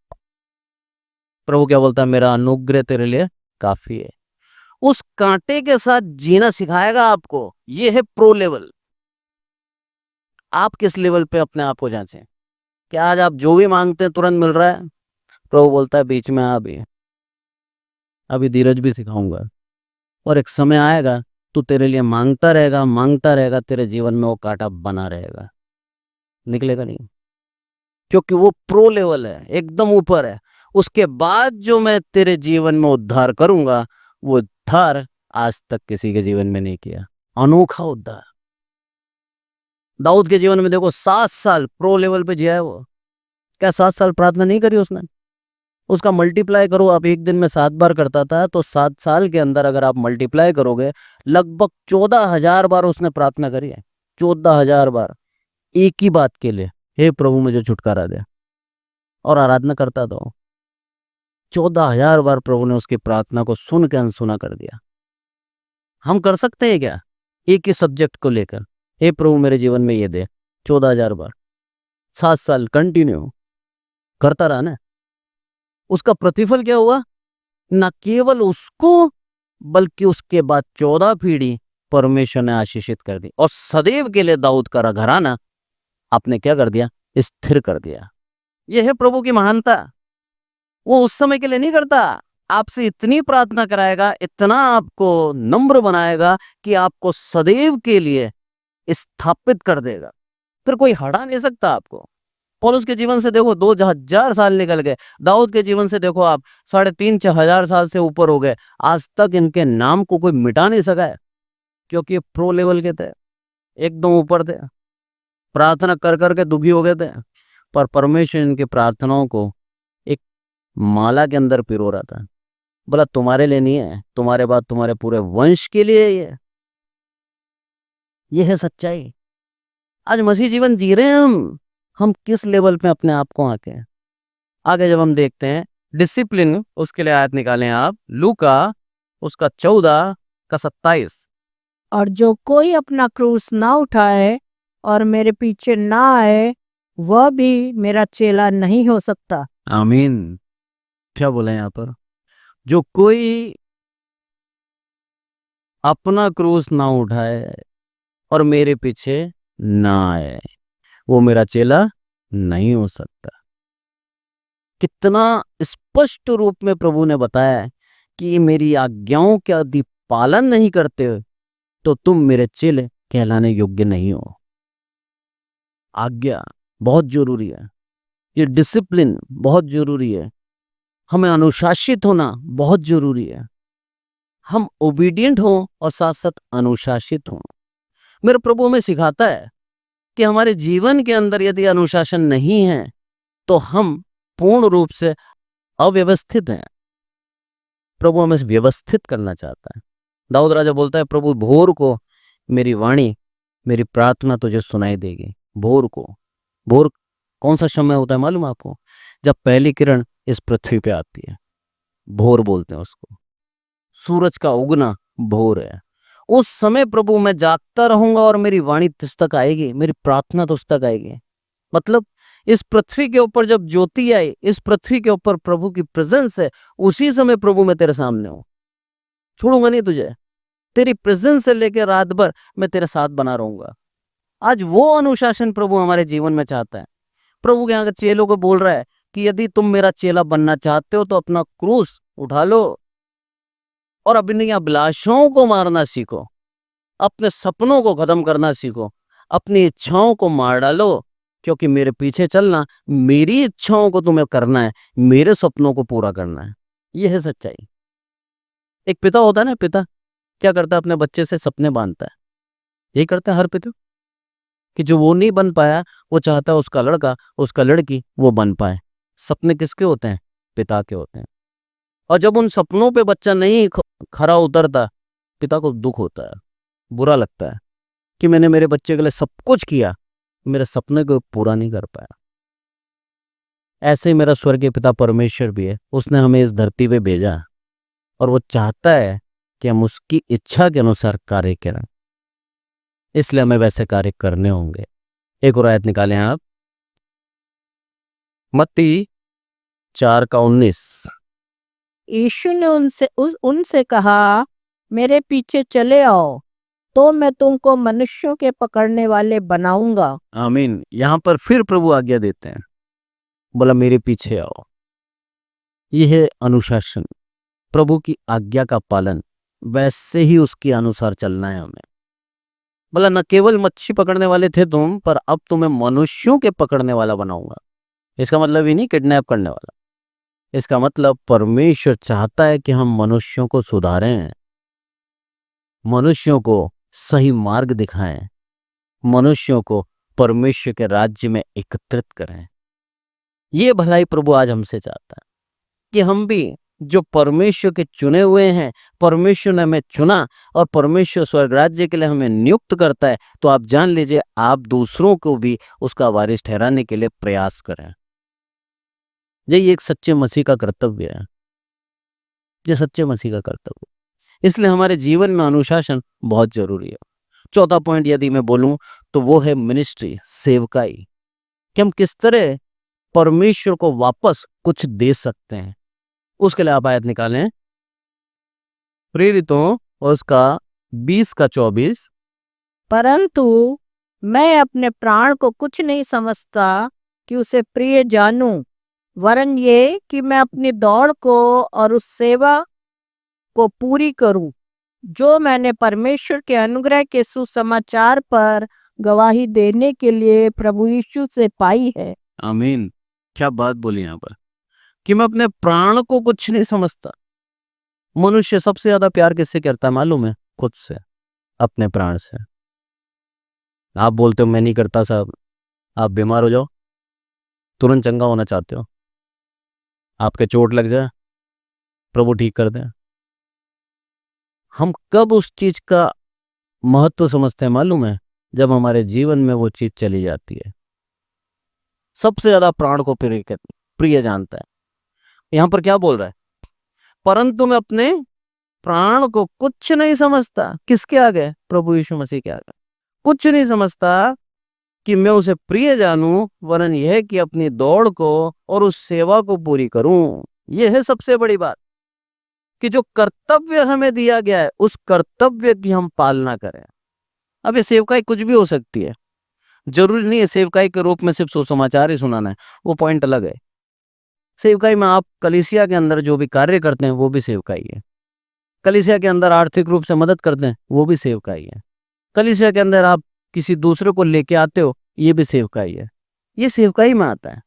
प्रभु क्या बोलता है, मेरा अनुग्रह तेरे लिए काफी है। उस कांटे के साथ जीना सिखाएगा आपको। ये है प्रो लेवल। आप किस लेवल पे अपने आप को जांचें। क्या आज आप जो भी मांगते हैं तुरंत मिल रहा है? प्रभु बोलता है बीच में आ भी, अभी धीरज भी सिखाऊंगा, और एक समय आएगा तू तेरे लिए मांगता रहेगा, तेरे जीवन में वो कांटा बना रहेगा, निकलेगा नहीं, क्योंकि वो प्रो लेवल है, एकदम ऊपर है। उसके बाद जो मैं तेरे जीवन में उद्धार करूंगा, वो उद्धार आज तक किसी के जीवन में नहीं किया। अनोखा उद्धार। दाऊद के जीवन में देखो 7 साल प्रो लेवल पे जिया है वो। क्या 7 साल प्रार्थना नहीं करी उसने? उसका मल्टीप्लाई करो आप, एक दिन में 7 बार करता था, तो 7 साल के अंदर अगर आप मल्टीप्लाई करोगे, लगभग 14,000 बार उसने प्रार्थना करी है। 14,000 बार एक ही बात के लिए, हे प्रभु मुझे छुटकारा दे, और आराधना करता था वो। 14,000 बार प्रभु ने उसकी प्रार्थना को सुन के अनसुना कर दिया। हम कर सकते हैं क्या एक ही सब्जेक्ट को लेकर, हे प्रभु मेरे जीवन में ये दे? 14,000 बार 7 साल कंटिन्यू करता रहा ना। उसका प्रतिफल क्या हुआ? न केवल उसको, बल्कि उसके बाद 14 पीढ़ी परमेश्वर ने आशीषित कर दी, और सदैव के लिए दाऊद का घराना आपने क्या कर दिया? स्थिर कर दिया। यह है प्रभु की महानता। वो उस समय के लिए नहीं करता, आपसे इतनी प्रार्थना कराएगा, इतना आपको नम्र बनाएगा कि आपको सदैव के लिए स्थापित कर देगा। फिर कोई हटा नहीं सकता आपको। पौलुस के जीवन से देखो 2,000 साल निकल गए, दाऊद के जीवन से देखो आप 3,500 साल से ऊपर हो गए, आज तक इनके नाम को कोई मिटा नहीं सका है, क्योंकि प्रो लेवल के थे, एकदम ऊपर थे, प्रार्थना कर करके दुखी हो गए थे, पर परमेश्वर इनकी प्रार्थनाओं को एक माला के अंदर पिरो रहा था। बोला तुम्हारे लिए नहीं है, तुम्हारे बाद तुम्हारे पूरे वंश के लिए ये है सच्चाई। आज मसीह जीवन जी रहे हैं हम किस लेवल पे अपने आप को आके। आगे जब हम देखते हैं डिसिप्लिन, उसके लिए आयत निकालें आप, लूका उसका 14 का 27। और जो कोई अपना क्रूस ना उठाए और मेरे पीछे ना आए, वह भी मेरा चेला नहीं हो सकता। आमीन। क्या बोले यहाँ पर? जो कोई अपना क्रूस ना उठाए और मेरे पीछे ना आए, वो मेरा चेला नहीं हो सकता। कितना स्पष्ट रूप में प्रभु ने बताया है कि मेरी आज्ञाओं का यदि पालन नहीं करते हो तो तुम मेरे चेले कहलाने योग्य नहीं हो। आज्ञा बहुत जरूरी है, ये डिसिप्लिन बहुत जरूरी है, हमें अनुशासित होना बहुत जरूरी है। हम ओबीडिएंट हो और साथ साथ अनुशासित हो। मेरे प्रभु हमें सिखाता है कि हमारे जीवन के अंदर यदि अनुशासन नहीं है तो हम पूर्ण रूप से अव्यवस्थित हैं। प्रभु हमें व्यवस्थित करना चाहता है। दाऊद राजा बोलता है, प्रभु भोर को मेरी वाणी, मेरी प्रार्थना तुझे सुनाई देगी। भोर को, भोर कौन सा समय होता है मालूम आपको? जब पहली किरण इस पृथ्वी पे आती है, भोर बोलते हैं उसको। सूरज का उगना भोर है। उस समय प्रभु मैं जागता रहूंगा और मेरी वाणी तुझ तक आएगी, मेरी प्रार्थना तुझ तक आएगी। मतलब इस पृथ्वी के ऊपर जब ज्योति आई, इस पृथ्वी के ऊपर प्रभु की प्रेजेंस है, उसी समय प्रभु मैं तेरे सामने हूं, छोड़ूंगा नहीं तुझे। तेरी प्रेजेंस से लेकर रात भर मैं तेरे साथ बना रहूंगा। आज वो अनुशासन प्रभु हमारे जीवन में चाहता है। प्रभु के यहाँ के चेलों को बोल रहा है कि यदि तुम मेरा चेला बनना चाहते हो तो अपना क्रूस उठा लो और अपनी अभिलाषाओं को मारना सीखो, अपने सपनों को खत्म करना सीखो, अपनी इच्छाओं को मार डालो, क्योंकि मेरे पीछे चलना, मेरी इच्छाओं को तुम्हें करना है, मेरे सपनों को पूरा करना है। यह है सच्चाई। एक पिता होता है ना, पिता क्या करता है? अपने बच्चे से सपने बांधता है। यही करता है हर पिता, कि जो वो नहीं बन पाया वो चाहता है उसका लड़का, उसका लड़की वो बन पाए। सपने किसके होते हैं? पिता के होते हैं। और जब उन सपनों पे बच्चा नहीं खरा उतरता, पिता को दुख होता है, बुरा लगता है कि मैंने मेरे बच्चे के लिए सब कुछ किया, मेरे सपने को पूरा नहीं कर पाया। ऐसे ही मेरा स्वर्गीय पिता परमेश्वर भी है, उसने हमें इस धरती पे भेजा और वो चाहता है कि हम उसकी इच्छा के अनुसार कार्य करें, इसलिए हमें वैसे कार्य करने होंगे। एक और आयत निकालें आप, मत्ती 4 का 19। यीशु ने उनसे कहा, मेरे पीछे चले आओ, तो मैं तुमको मनुष्यों के पकड़ने वाले बनाऊंगा। आमीन। यहां पर फिर प्रभु आज्ञा देते हैं, बोला मेरे पीछे आओ। यह है अनुशासन, प्रभु की आज्ञा का पालन, वैसे ही उसके अनुसार चलना है हमें। बोला न केवल मच्छी पकड़ने वाले थे तुम, पर अब तुम्हें मनुष्यों के पकड़ने वाला बनाऊंगा। इसका मतलब ही नहीं किडनैप करने वाला, इसका मतलब परमेश्वर चाहता है कि हम मनुष्यों को सुधारें, मनुष्यों को सही मार्ग दिखाएं, मनुष्यों को परमेश्वर के राज्य में एकत्रित करें। ये भलाई प्रभु आज हमसे चाहता है कि हम भी जो परमेश्वर के चुने हुए हैं, परमेश्वर ने हमें चुना और परमेश्वर स्वर्ग राज्य के लिए हमें नियुक्त करता है, तो आप जान लीजिए आप दूसरों को भी उसका वारिस ठहराने के लिए प्रयास करें। यही एक सच्चे मसीह का कर्तव्य है, ये सच्चे मसीह का कर्तव्य। इसलिए हमारे जीवन में अनुशासन बहुत जरूरी है। चौथा पॉइंट यदि मैं बोलूं तो वो है मिनिस्ट्री, सेवकाई, कि हम किस तरह परमेश्वर को वापस कुछ दे सकते हैं। उसके लिए आप आयत निकालें, प्रेरितों और उसका 20 का 24। परंतु मैं अपने प्राण को कुछ नहीं समझता कि उसे प्रिय जानूं, वरन ये कि मैं अपनी दौड़ को और उस सेवा को पूरी करूं जो मैंने परमेश्वर के अनुग्रह के सुसमाचार पर गवाही देने के लिए प्रभु यीशु से पाई है। आमीन। क्या बात बोली यहाँ पर कि मैं अपने प्राण को कुछ नहीं समझता। मनुष्य सबसे ज्यादा प्यार किससे करता है मालूम है? खुद से, अपने प्राण से। आप बोलते हो मैं नहीं करता साहब, आप बीमार हो जाओ तुरंत चंगा होना चाहते हो, आपके चोट लग जाए प्रभु ठीक कर दे। हम कब उस चीज का महत्व समझते हैं मालूम है? जब हमारे जीवन में वो चीज चली जाती है। सबसे ज्यादा प्राण को प्रिय जानता है। यहां पर क्या बोल रहा है? परंतु मैं अपने प्राण को कुछ नहीं समझता। किसके आगे? प्रभु यीशु मसीह के आगे। कुछ नहीं समझता कि मैं उसे प्रिय जानूं, वरन यह कि अपनी दौड़ को और उस सेवा को पूरी करूं। यह है सबसे बड़ी बात कि जो कर्तव्य हमें दिया गया है उस कर्तव्य की हम पालना करें। अब ये सेवकाई कुछ भी हो सकती है, जरूरी नहीं है सेवकाई के रूप में सिर्फ सुसमाचार ही सुनाना है, वो पॉइंट अलग है। सेवकाई में आप कलीसिया के अंदर जो भी कार्य करते हैं वो भी सेवकाई है। कलीसिया के अंदर आर्थिक रूप से मदद करते हैं वो भी सेवकाई है। कलीसिया के अंदर आप किसी दूसरे को लेके आते हो ये भी सेवकाई है। ये सेवकाई में आता है,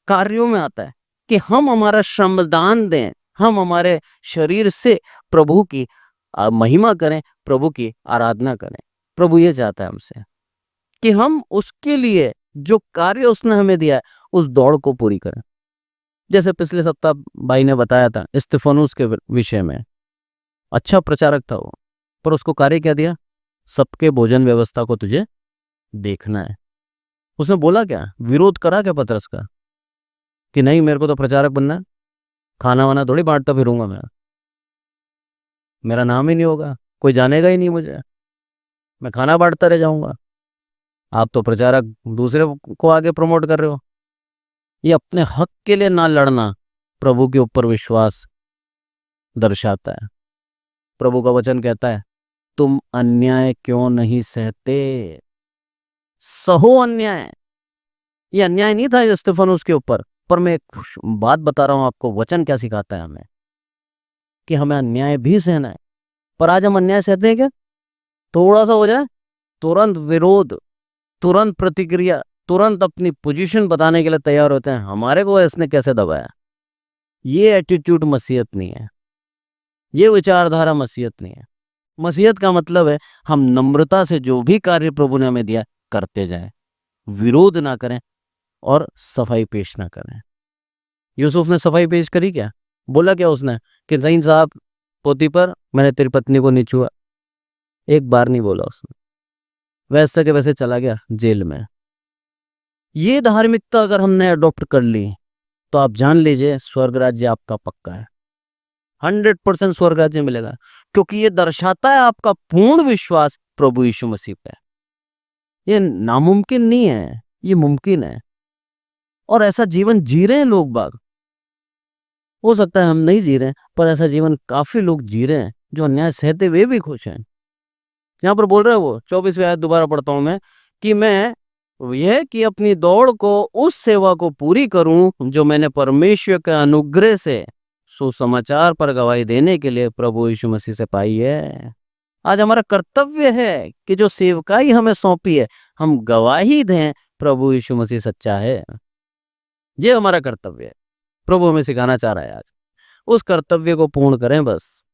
कार्यों में आता है कि हम हमारा श्रमदान दें, हम हमारे शरीर से प्रभु की महिमा करें, प्रभु की आराधना करें। प्रभु ये चाहता है हमसे कि हम उसके लिए जो कार्य उसने हमें दिया है उस दौड़ को पूरी करें। जैसे पिछले सप्ताह भाई ने बताया था स्तिफनुस के विषय में, अच्छा प्रचारक था वो, पर उसको कार्य क्या दिया? सबके भोजन व्यवस्था को तुझे देखना है। उसने बोला क्या? विरोध करा क्या पतरस का कि नहीं मेरे को तो प्रचारक बनना है, खाना वाना थोड़ी बांटता फिरूंगा मैं, मेरा नाम ही नहीं होगा, कोई जानेगा ही नहीं मुझे, मैं खाना बांटता रह जाऊंगा। आप तो प्रचारक दूसरे को आगे प्रमोट कर रहे हो। ये अपने हक के लिए ना लड़ना प्रभु के ऊपर विश्वास दर्शाता है। प्रभु का वचन कहता है तुम अन्याय क्यों नहीं सहते, सहो अन्याय। ये अन्याय नहीं था स्तिफनुस के ऊपर, पर मैं एक बात बता रहा हूं आपको, वचन क्या सिखाता है हमें कि हमें अन्याय भी सहना है। पर आज हम अन्याय सहते हैं क्या? थोड़ा सा हो जाए तुरंत विरोध, तुरंत प्रतिक्रिया, तुरंत अपनी पोजीशन बताने के लिए तैयार होते हैं, हमारे को इसने कैसे दबाया। ये एटीट्यूड मसीहत नहीं है, ये विचारधारा मसीहत नहीं है। मसीहत का मतलब है हम नम्रता से जो भी कार्य प्रभु ने हमें दिया करते जाएं, विरोध ना करें और सफाई पेश ना करें। यूसुफ ने सफाई पेश करी क्या? बोला क्या उसने कि ज़ईन साहब पोती पर मैंने तेरी पत्नी को नहीं छुआ? एक बार नहीं बोला उसने, वैसे के वैसे चला गया जेल में। ये धार्मिकता अगर हमने अडॉप्ट कर ली तो आप जान लीजिए स्वर्ग राज्य आपका पक्का है, 100% स्वर्ग राज्य मिलेगा, क्योंकि ये दर्शाता है आपका पूर्ण विश्वास प्रभु यीशु मसीह पे। ये नामुमकिन नहीं है, ये मुमकिन है। और ऐसा जीवन जी रहे हैं लोग बाग। हो सकता है हम नहीं जी रहे हैं, पर ऐसा जीवन काफी लोग जी रहे हैं जो अन्याय सहते हुए भी खुश हैं। यहां पर बोल रहे हैं वो 24वीं आयत दोबारा पढ़ता हूं मैं कि मैं यह कि अपनी दौड़ को उस सेवा को पूरी करूं जो मैंने परमेश्वर के अनुग्रह से सुसमाचार पर गवाही देने के लिए प्रभु यीशु मसीह से पाई है। आज हमारा कर्तव्य है कि जो सेवकाई हमें सौंपी है हम गवाही दें प्रभु यीशु मसीह सच्चा है। ये हमारा कर्तव्य है। प्रभु हमें सिखाना चाह रहा है आज। उस कर्तव्य को पूर्ण करें बस।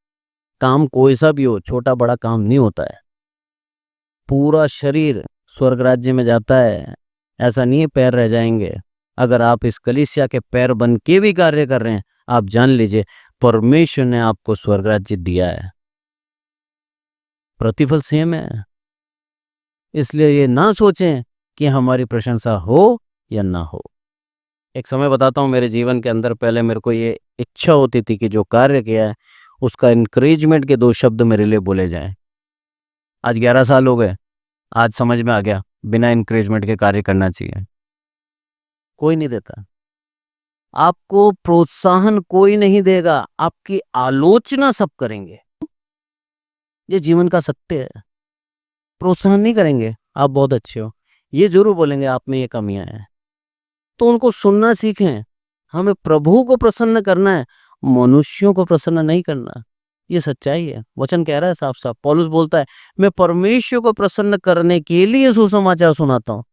काम कोई सा भी हो, छोटा बड़ा काम नहीं होता है। पूरा शरीर स्वर्ग राज्य में जाता है, ऐसा नहीं है पैर रह जाएंगे। अगर आप इस कलीसिया के पैर बन के भी कार्य कर रहे हैं, आप जान लीजिए परमेश्वर ने आपको स्वर्ग राज्य दिया है, प्रतिफल सेम है। इसलिए ये ना सोचें कि हमारी प्रशंसा हो या ना हो। एक समय बताता हूँ, मेरे जीवन के अंदर पहले मेरे को ये इच्छा होती थी कि जो कार्य किया है उसका इंकरेजमेंट के 2 शब्द मेरे लिए बोले जाएं। आज 11 साल हो गए, आज समझ में आ गया बिना इंकरेजमेंट के कार्य करना चाहिए। कोई नहीं देता, आपको प्रोत्साहन कोई नहीं देगा, आपकी आलोचना सब करेंगे। ये जीवन का सत्य है। प्रोत्साहन नहीं करेंगे आप बहुत अच्छे हो, ये जरूर बोलेंगे आप में ये कमियां हैं। तो उनको सुनना सीखें। हमें प्रभु को प्रसन्न करना है, मनुष्यों को प्रसन्न नहीं करना। ये सच्चाई है, वचन कह रहा है साफ साफ। पौलुस बोलता है मैं परमेश्वर को प्रसन्न करने के लिए सुसमाचार सुनाता हूँ,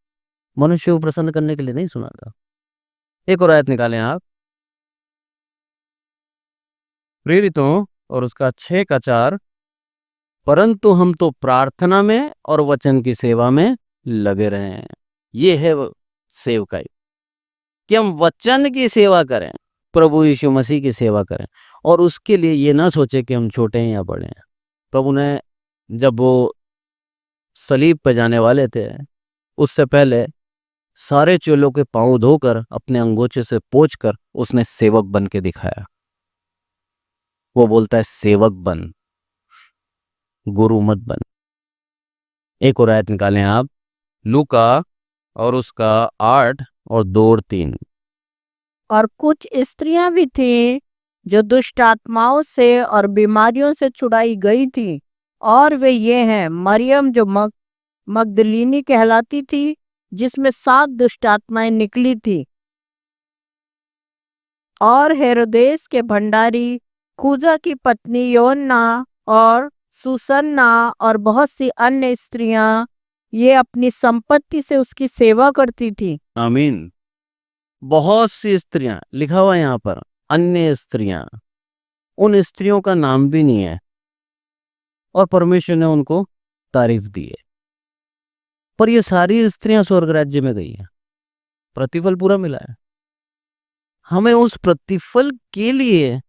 मनुष्य को प्रसन्न करने के लिए नहीं सुनाता। एक और आयत निकालें आप, प्रेरितों और उसका 6:4, परंतु हम तो प्रार्थना में और वचन की सेवा में लगे रहे हैं। ये है सेवकाई कि हम वचन की सेवा करें, प्रभु यीशु मसीह की सेवा करें, और उसके लिए ये ना सोचे कि हम छोटे हैं या बड़े हैं। प्रभु ने जब वो सलीब पे जाने वाले थे, उससे पहले सारे चेलों के पांव धोकर अपने अंगोछे से पोंछकर उसने सेवक बन के दिखाया। वो बोलता है सेवक बन, गुरु मत बन। एक और आयत निकालें आप, लूका और उसका 8 और 2 और 3। और कुछ स्त्रियां भी थीं जो दुष्ट आत्माओं से और बीमारियों से छुड़ाई गई थी, और वे ये हैं मरियम जो मगदलीनी कहलाती थी, जिसमें 7 दुष्ट आत्माएं निकली थी, और हेरोदेस के भंडारी कूजा की पत्नी योन्ना और सुसन्ना और बहुत सी अन्य स्त्रियां, ये अपनी संपत्ति से उसकी सेवा करती थी। आमीन। बहुत सी स्त्रियां लिखा हुआ है यहाँ पर, अन्य स्त्रियां, उन स्त्रियों का नाम भी नहीं है, और परमेश्वर ने उनको तारीफ दी है। पर ये सारी स्त्रियां स्वर्ग राज्य में गई हैं, प्रतिफल पूरा मिला है। हमें उस प्रतिफल के लिए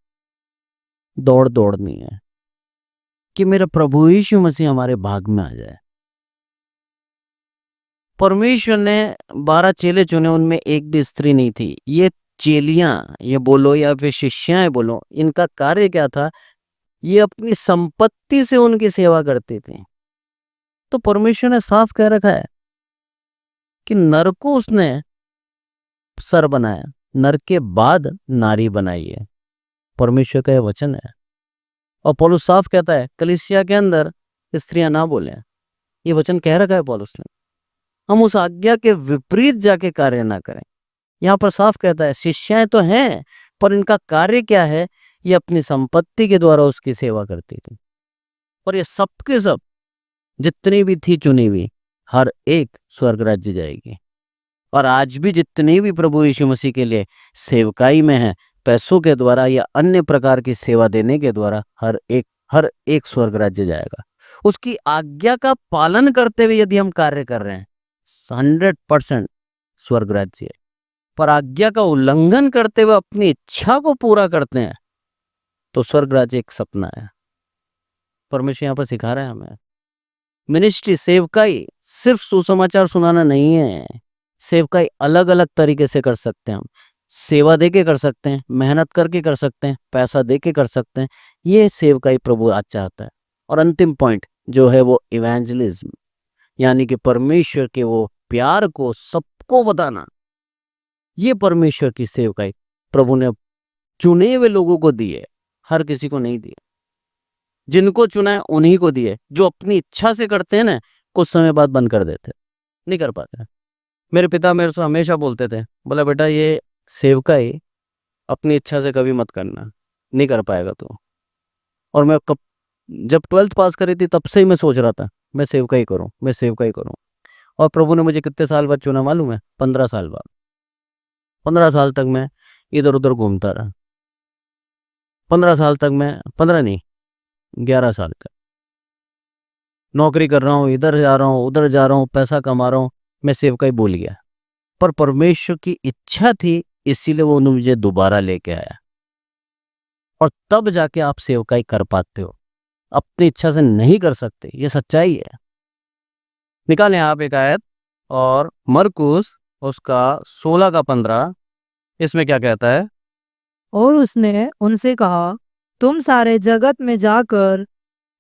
दौड़ दौड़नी है कि मेरा प्रभु यीशु मसीह हमारे भाग में आ जाए। परमेश्वर ने 12 चेले चुने, उनमें एक भी स्त्री नहीं थी। ये चेलियां ये बोलो या फिर शिष्याएं बोलो, इनका कार्य क्या था? ये अपनी संपत्ति से उनकी सेवा करते थे। तो परमेश्वर ने साफ कह रखा है कि नर को उसने सर बनाया, नर के बाद नारी बनाई है। परमेश्वर का यह वचन है। और पौलुस साफ कहता है कलीसिया के अंदर स्त्रियां ना बोले, ये वचन कह रखा है पौलुस ने। हम उस आज्ञा के विपरीत जाके कार्य ना करें। यहाँ पर साफ कहता है शिष्याएं तो हैं, पर इनका कार्य क्या है? ये अपनी संपत्ति के द्वारा उसकी सेवा करती थी। और ये सबके सब जितनी भी थी चुनी हुई, हर एक स्वर्ग राज्य जाएगी। और आज भी जितनी भी प्रभु यीशु मसीह के लिए सेवकाई में है, पैसों के द्वारा या अन्य प्रकार की सेवा देने के द्वारा, हर एक स्वर्ग राज्य जाएगा। उसकी आज्ञा का पालन करते हुए यदि हम कार्य कर रहे हैं, 100% स्वर्ग राज्य है। पर आज्ञा का उल्लंघन करते हुए अपनी इच्छा को पूरा करते हैं, तो स्वर्ग राज्य एक सपना है। परमेश्वर यहाँ पर सिखा रहा है हमें। मिनिस्ट्री, सेवकाई सिर्फ सुसमाचार सुनाना नहीं है। सेवकाई अलग अलग तरीके से कर सकते हैं हम। सेवा दे के कर सकते हैं, मेहनत करके कर सकते हैं, पैसा दे के कर सकते हैं। ये सेवकाई प्रभु आज चाहता है। और अंतिम पॉइंट जो है वो इवेंजलिज्म, यानी कि परमेश्वर के वो प्यार को सबको बताना। ये परमेश्वर की सेवकाई प्रभु ने चुने हुए लोगों को दी है, हर किसी को नहीं दी। जिनको चुना है उन्हीं को दिए। जो अपनी इच्छा से करते हैं ना, कुछ समय बाद बंद कर देते, नहीं कर पाते। मेरे पिता मेरे से हमेशा बोलते थे, बोला बेटा ये सेवकाई अपनी इच्छा से कभी मत करना, नहीं कर पाएगा तू। और मैं जब 12th पास करी थी तब से ही मैं सोच रहा था मैं सेवकाई करूं, मैं सेवकाई करूं। और प्रभु ने मुझे कितने साल बाद चुना मालूम है? 15 साल बाद। 15 साल तक मैं इधर उधर घूमता रहा। 15 साल तक मैं, 15 नहीं, 11 साल का नौकरी कर रहा हूँ, इधर जा रहा हूँ, उधर जा रहा हूँ, पैसा कमा रहा हूँ, मैं सेवकाई भूल गया। पर परमेश्वर की इच्छा थी, इसीलिए वो मुझे दोबारा लेके आया। और तब जाके आप सेवकाई कर पाते हो, अपनी इच्छा से नहीं कर सकते, ये सच्चाई है। निकालें आप एक आयत, और मरकुस उसका 16 का 15, इसमें क्या कहता है? और उसने उनसे कहा, तुम सारे जगत में जाकर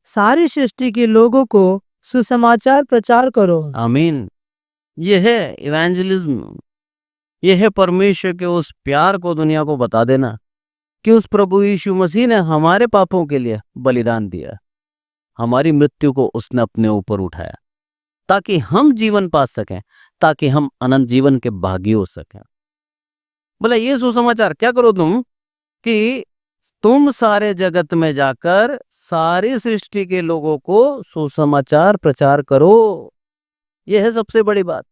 सारी सृष्टि के लोगों को सुसमाचार प्रचार करो। आमीन। ये है इवेंजलिज्म, ये है परमेश्वर के उस प्यार को दुनिया को बता देना कि उस प्रभु यीशु मसीह ने हमारे पापों के लिए बलिदान दिया, हमारी मृत्यु को उसने अपने ऊपर उठाया ताकि हम जीवन पा सकें, ताकि हम अनंत जीवन के भागी हो सकें। बोला ये सुसमाचार क्या करो तुम, कि तुम सारे जगत में जाकर सारी सृष्टि के लोगों को सुसमाचार प्रचार करो। यह है सबसे बड़ी बात,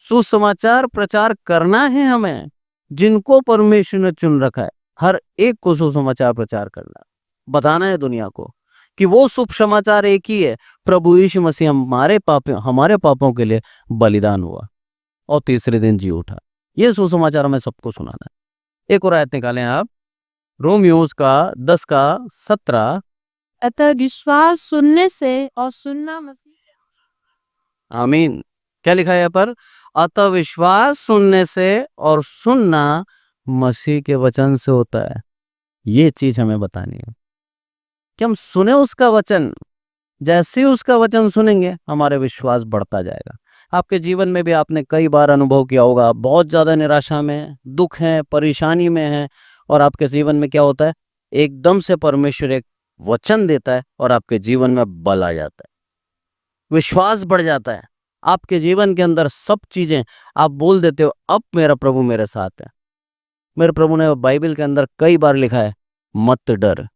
सुसमाचार प्रचार करना है हमें। जिनको परमेश्वर ने चुन रखा है, हर एक को सुसमाचार प्रचार करना, बताना है दुनिया को कि वो शुभ समाचार एक ही है, प्रभु यीशु मसीह हमारे पापों के लिए बलिदान हुआ और तीसरे दिन जी उठा। ये सुसमाचार हमें सबको सुनाना है। एक और आयत निकालें आप, रोमियोस का 10 का 17। अतः विश्वास सुनने से और सुनना मसीह। आमीन। क्या लिखा है यहाँ पर? अतः विश्वास सुनने से और सुनना मसीह के वचन से होता है। ये चीज हमें बतानी है कि हम सुने उसका वचन, जैसे ही उसका वचन सुनेंगे हमारे विश्वास बढ़ता जाएगा। आपके जीवन में भी आपने कई बार अनुभव किया होगा, बहुत ज्यादा निराशा में, दुख है, परेशानी में है, और आपके जीवन में क्या होता है, एकदम से परमेश्वर एक वचन देता है और आपके जीवन में बल आ जाता है, विश्वास बढ़ जाता है। आपके जीवन के अंदर सब चीजें आप बोल देते हो, अब मेरा प्रभु मेरे साथ है। मेरे प्रभु ने बाइबल के अंदर कई बार लिखा है, मत डर,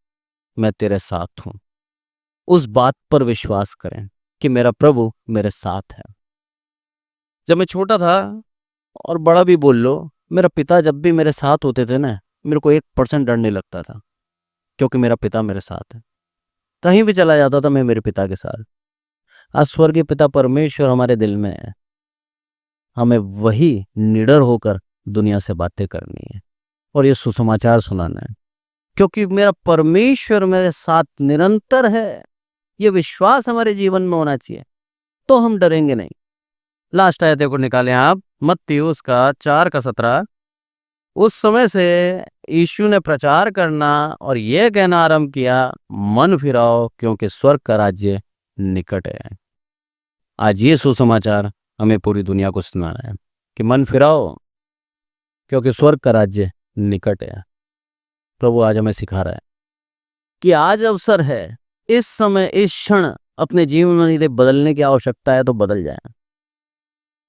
मैं तेरे साथ हूं। उस बात पर विश्वास करें कि मेरा प्रभु मेरे साथ है। जब मैं छोटा था, और बड़ा भी बोल लो, मेरा पिता जब भी मेरे साथ होते थे ना, मेरे को 1% डर नहीं लगता था, क्योंकि मेरा पिता मेरे साथ है। कहीं भी चला जाता था मैं मेरे पिता के साथ। आज स्वर्गीय पिता परमेश्वर हमारे दिल में है, हमें वही निडर होकर दुनिया से बातें करनी है और ये सुसमाचार सुनाना है, क्योंकि मेरा परमेश्वर मेरे साथ निरंतर है। ये विश्वास हमारे जीवन में होना चाहिए, तो हम डरेंगे नहीं। लास्ट आयत को निकालें आप, मत्ती उसका 4 का 17। उस समय से यीशु ने प्रचार करना और यह कहना आरंभ किया, मन फिराओ क्योंकि स्वर्ग का राज्य निकट है। आज ये सुसमाचार हमें पूरी दुनिया को सुनाना है कि मन फिराओ क्योंकि स्वर्ग का राज्य निकट है। प्रभु आज हमें सिखा रहा है कि आज अवसर है, इस समय, इस क्षण अपने जीवन में यदि बदलने की आवश्यकता है तो बदल जाए।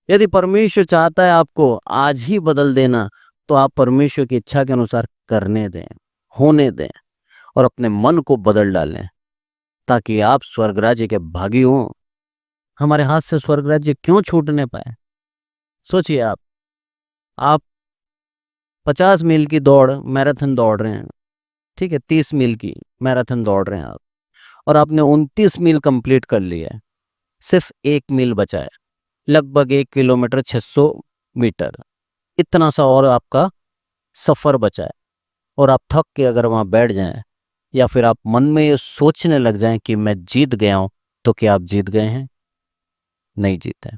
यदि परमेश्वर चाहता है आपको आज ही बदल देना, तो आप परमेश्वर की इच्छा के अनुसार करने दें, होने दें और अपने मन को बदल डालें, ताकि आप स्वर्ग राज्य के भागी हों। हमारे हाथ से स्वर्ग राज्य क्यों छूटने पाए? सोचिए, आप 50 मील की दौड़, मैराथन दौड़ रहे हैं, ठीक है, 30 मील की मैराथन दौड़ रहे हैं आप, और आपने 29 मील कंप्लीट कर लिया है, सिर्फ 1 मील बचा है, लगभग 1 किलोमीटर 600 मीटर, इतना सा और आपका सफर बचा है। और आप थक के अगर वहां बैठ जाएं, या फिर आप मन में ये सोचने लग जाएं कि मैं जीत गया हूं, तो क्या आप जीत गए हैं? नहीं जीते।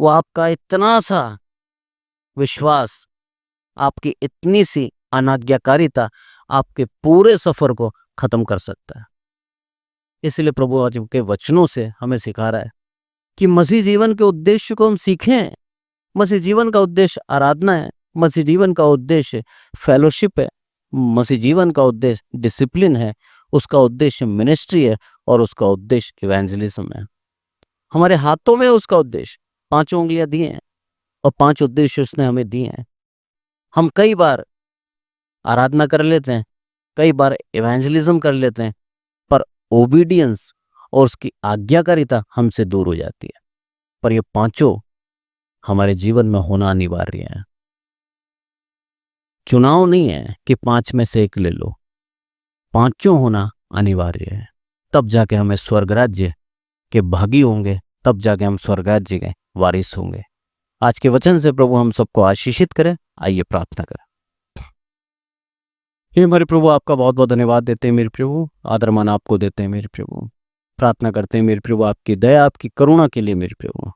वो आपका इतना सा विश्वास, आपकी इतनी सी अनाज्ञाकारिता आपके पूरे सफर को खत्म कर सकता है। इसलिए प्रभु आज के वचनों से हमें सिखा रहा है कि मसीह जीवन के उद्देश्य को हम सीखें। मसीह जीवन का उद्देश्य आराधना है, मसीह जीवन का उद्देश्य फेलोशिप है, मसीह जीवन का उद्देश्य डिसिप्लिन है, उसका उद्देश्य मिनिस्ट्री है, और उसका उद्देश्य इवेंजलिज्म है। हमारे हाथों में उसका उद्देश्य, 5 उंगलियां दिए हैं और 5 उद्देश्य उसने हमें दिए हैं। हम कई बार आराधना कर लेते हैं, कई बार इवेंजलिज्म कर लेते हैं, पर ओबीडियंस और उसकी आज्ञाकारिता हमसे दूर हो जाती है। पर ये 5 हमारे जीवन में होना अनिवार्य है। चुनाव नहीं है कि 5 में से एक ले लो, 5 होना अनिवार्य है। तब जाके हमें स्वर्ग राज्य के भागी होंगे, तब जाके हम स्वर्ग राज्य के वारिस होंगे। आज के वचन से प्रभु हम सबको आशीषित करें। आइए प्रार्थना करें। हे हमारे प्रभु, आपका बहुत बहुत धन्यवाद देते हैं मेरे प्रभु, आदर मान आपको देते हैं मेरे प्रभु। प्रार्थना करते हैं मेरे प्रभु आपकी दया, आपकी करुणा के लिए मेरे प्रभु।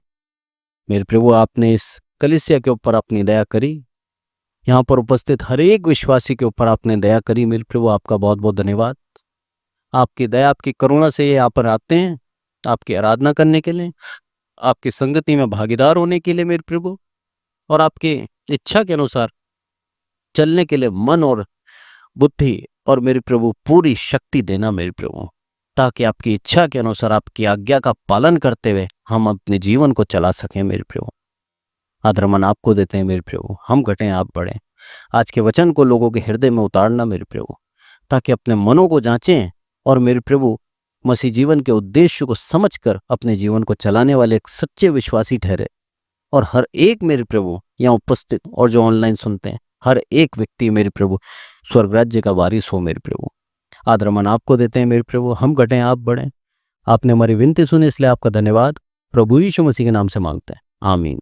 मेरे प्रभु, आपने इस कलीसिया के ऊपर अपनी दया करी, यहाँ पर उपस्थित हर एक विश्वासी के ऊपर आपने दया करी मेरे प्रभु, आपका बहुत बहुत धन्यवाद। आपकी दया, आपकी करुणा से ये यहाँ पर आते हैं आपकी आराधना करने के लिए, आपकी संगति में भागीदार होने के लिए मेरे प्रभु, और आपकी इच्छा के अनुसार चलने के लिए मन और बुद्धि और मेरे प्रभु पूरी शक्ति देना मेरे प्रभु, ताकि आपकी इच्छा के अनुसार आपकी आज्ञा का पालन करते हुए हम अपने जीवन को चला सकें मेरे प्रभु। आदर मन आपको देते हैं मेरे प्रभु, हम घटें आप बढ़ें। आज के वचन को लोगों के हृदय में उतारना मेरे प्रभु, ताकि अपने मनों को जांचें और मेरे प्रभु मसीह जीवन के उद्देश्य को समझकर अपने जीवन को चलाने वाले एक सच्चे विश्वासी ठहरे। और हर एक मेरे प्रभु यहाँ उपस्थित और जो ऑनलाइन सुनते हैं, हर एक व्यक्ति मेरे प्रभु स्वर्ग राज्य का वारिस हो मेरे प्रभु। आदर मन आपको देते हैं मेरे प्रभु, हम घटें आप बढ़ें। आपने हमारी विनती सुनी, इसलिए आपका धन्यवाद। प्रभु यीशु मसीह के नाम से मांगते हैं, आमीन।